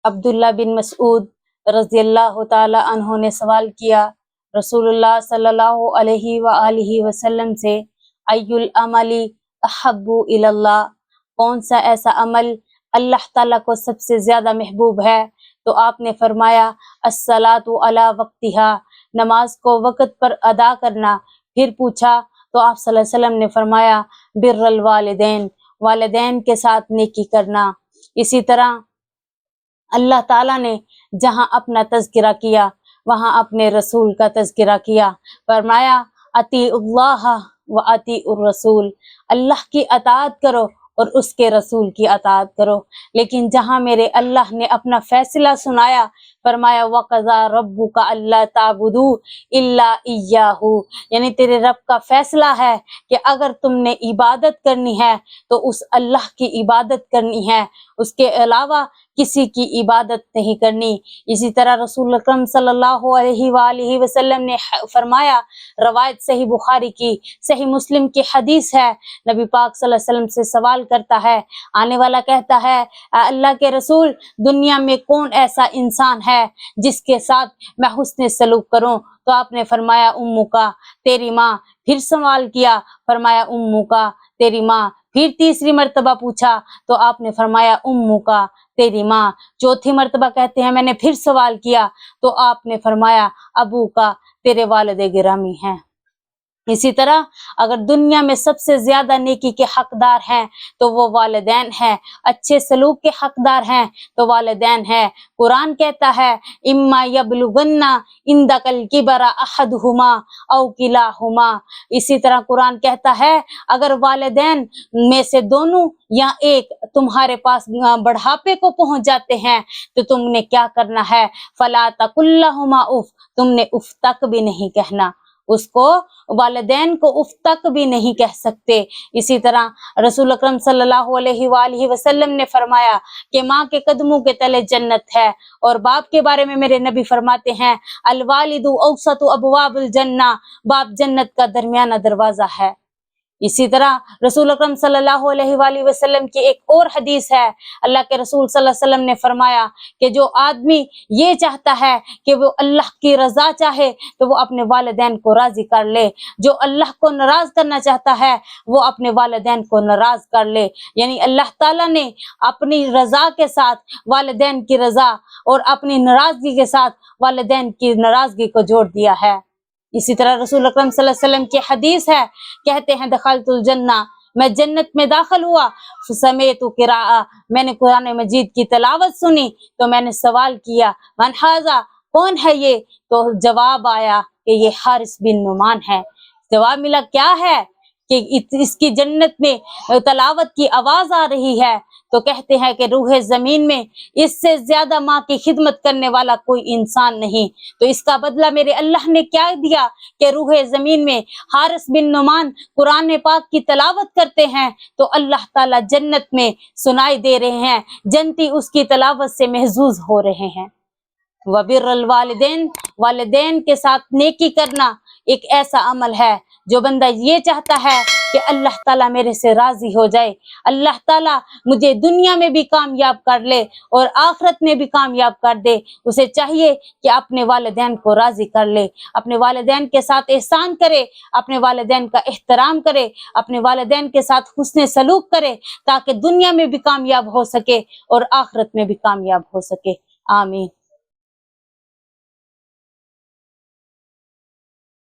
عبداللہ بن مسعود رضی اللہ تعالی عنہ نے سوال کیا رسول اللہ صلی اللہ علیہ وآلہ وسلم سے، ای العمل احب الی اللہ، کون سا ایسا عمل اللہ تعالیٰ کو سب سے زیادہ محبوب ہے؟ تو آپ نے فرمایا الصلاۃ علی وقتہا، نماز کو وقت پر ادا کرنا۔ پھر پوچھا تو آپ صلی اللہ علیہ وسلم نے فرمایا بر الوالدین، والدین کے ساتھ نیکی کرنا۔ اسی طرح اللہ تعالیٰ نے جہاں اپنا تذکرہ کیا وہاں اپنے رسول کا تذکرہ کیا، فرمایا اطیعوا اللہ و اطیعوا الرسول، اللہ کی اطاعت کرو اور اس کے رسول کی اطاعت کرو۔ لیکن جہاں میرے اللہ نے اپنا فیصلہ سنایا، فرمایا وَقَضَىٰ رَبُّكَ أَلَّا تَعْبُدُوا إِلَّا إِيَّاهُ، یعنی تیرے رب کا فیصلہ ہے کہ اگر تم نے عبادت کرنی ہے تو اس اللہ کی عبادت کرنی ہے، اس کے علاوہ کسی کی عبادت نہیں کرنی۔ اسی طرح رسول اکرم صلی اللہ علیہ وآلہ وسلم نے فرمایا، روایت صحیح بخاری کی، صحیح مسلم کی حدیث ہے، نبی پاک صلی اللہ علیہ وسلم سے سوال کرتا ہے، آنے والا کہتا ہے اللہ کے رسول، دنیا میں کون ایسا انسان ہے جس کے ساتھ میں حسن سلوک کروں؟ تو آپ نے فرمایا امو کا، تیری ماں۔ پھر سوال کیا، فرمایا امو کا، تیری ماں۔ پھر تیسری مرتبہ پوچھا تو آپ نے فرمایا امو کا، تیری ماں۔ چوتھی مرتبہ کہتے ہیں میں نے پھر سوال کیا تو آپ نے فرمایا ابو کا، تیرے والد گرامی ہیں۔ اسی طرح اگر دنیا میں سب سے زیادہ نیکی کے حقدار ہیں تو وہ والدین ہیں، اچھے سلوک کے حقدار ہیں تو والدین ہیں۔ قرآن کہتا ہے اما یبلغن عندک الکبر احدہما او کلاہما، اسی طرح قرآن کہتا ہے اگر والدین میں سے دونوں یا ایک تمہارے پاس بڑھاپے کو پہنچ جاتے ہیں تو تم نے کیا کرنا ہے؟ فلا تقل لہما اف، تم نے اف تک بھی نہیں کہنا، اس کو والدین کو اف تک بھی نہیں کہہ سکتے۔ اسی طرح رسول اکرم صلی اللہ علیہ وآلہ وسلم نے فرمایا کہ ماں کے قدموں کے تلے جنت ہے، اور باپ کے بارے میں میرے نبی فرماتے ہیں الوالد اوسط ابواب الجنہ، باپ جنت کا درمیانہ دروازہ ہے۔ اسی طرح رسول اکرم صلی اللہ علیہ وآلہ وسلم کی ایک اور حدیث ہے، اللہ کے رسول صلی اللہ علیہ وسلم نے فرمایا کہ جو آدمی یہ چاہتا ہے کہ وہ اللہ کی رضا چاہے تو وہ اپنے والدین کو راضی کر لے، جو اللہ کو ناراض کرنا چاہتا ہے وہ اپنے والدین کو ناراض کر لے۔ یعنی اللہ تعالیٰ نے اپنی رضا کے ساتھ والدین کی رضا اور اپنی ناراضگی کے ساتھ والدین کی ناراضگی کو جوڑ دیا ہے۔ اسی طرح رسول اکرم صلی اللہ علیہ وسلم کی حدیث ہے، کہتے ہیں دخلت الجنہ، میں جنت میں داخل ہوا، فسمیت قراءہ، میں نے قرآن مجید کی تلاوت سنی تو میں نے سوال کیا من ھذا، کون ہے یہ؟ تو جواب آیا کہ یہ حارث بن نعمان ہے۔ جواب ملا کیا ہے کہ اس کی جنت میں تلاوت کی آواز آ رہی ہے، تو کہتے ہیں کہ روح زمین میں اس سے زیادہ ماں کی خدمت کرنے والا کوئی انسان نہیں۔ تو اس کا بدلہ میرے اللہ نے کیا دیا کہ روح زمین میں حارث بن نعمان قرآن پاک کی تلاوت کرتے ہیں تو اللہ تعالیٰ جنت میں سنائی دے رہے ہیں، جنتی اس کی تلاوت سے محظوظ ہو رہے ہیں۔ وبر الوالدین، والدین کے ساتھ نیکی کرنا ایک ایسا عمل ہے جو بندہ یہ چاہتا ہے کہ اللہ تعالیٰ میرے سے راضی ہو جائے، اللہ تعالیٰ مجھے دنیا میں بھی کامیاب کر لے اور آخرت میں بھی کامیاب کر دے، اسے چاہیے کہ اپنے والدین کو راضی کر لے، اپنے والدین کے ساتھ احسان کرے، اپنے والدین کا احترام کرے، اپنے والدین کے ساتھ حسن سلوک کرے تاکہ دنیا میں بھی کامیاب ہو سکے اور آخرت میں بھی کامیاب ہو سکے۔ آمین۔